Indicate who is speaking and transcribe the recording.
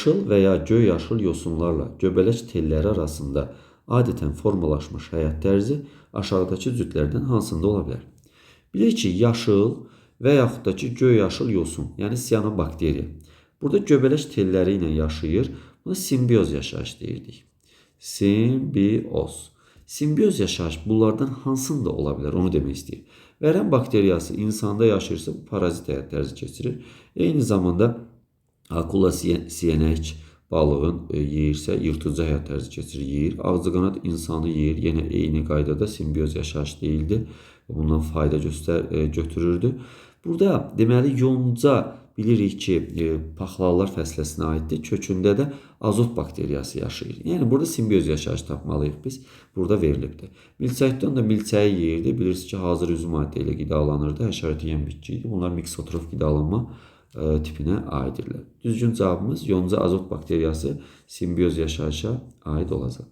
Speaker 1: yaşıl və ya göy yaşıl yosunlarla göbələk telləri arasında adətən formalaşmış həyat tərzi aşağıdakı cütlərdən hansında ola bilər? Bilirik ki, yaşıl və yaxud da ki, göy yaşıl yosun, yəni siyanobakteriya. Burada göbələk telləri ilə yaşayır. Buna simbioz yaşayış deyirdik. Simbioz. Simbioz yaşayış bunlardan hansında ola bilər, onu demək istəyir. Vərəm bakteriyası insanda yaşayırsa, bu parazit həyat tərzi keçirir. Eyni zamanda akula siyənək balığın yeyirsə, yırtıcı həyat tərzi keçirir, yeyir. Ağcaqanad insanı yeyir, yenə eyni qaydada simbioz yaşayış deyildi. Bundan fayda götürürdü. Burada deməli yonca bilirik ki, paxlallar fəsləsinə aiddir. Kökündə də azot bakteriyası yaşayır. Yəni burada simbioz yaşayış tapmalıyıq biz. Burada verilibdir. Milçəkdən də milçəyi yeyirdi. Bilirsiniz ki, hazır üzüm maddə ilə qidalanırdı. Həşərat yeyən bitki idi. Bunlar miksotrof qidalanma tipinə aiddirlər. Düzgün cavabımız yonca azot bakteriyası simbioz yaşayışa aid olacaq.